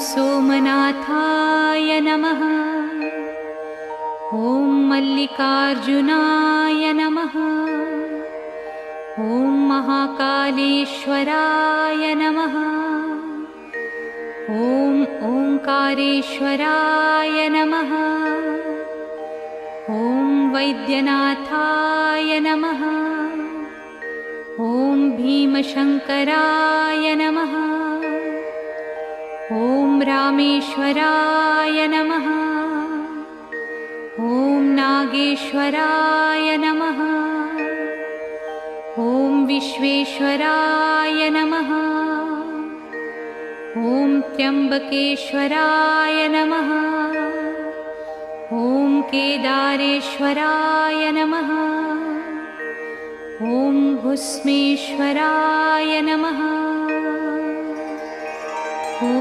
सोमनाथाय नमः। ॐ मल्लिकार्जुनाय नमः। ॐ महाकालेश्वराय नमः। ॐ ओंकारेश्वराय नमः। ॐ वैद्यनाथाय नमः। ॐ भीमशंकराय नमः। ॐ रामेश्वराय नमः। ॐ नागेश्वराय नमः। ॐ विश्वेश्वराय नमः। ॐ त्र्यंबकेश्वराय नमः। ॐ केदारेश्वराय नमः। ॐ भुस्मेश्वराय नमः।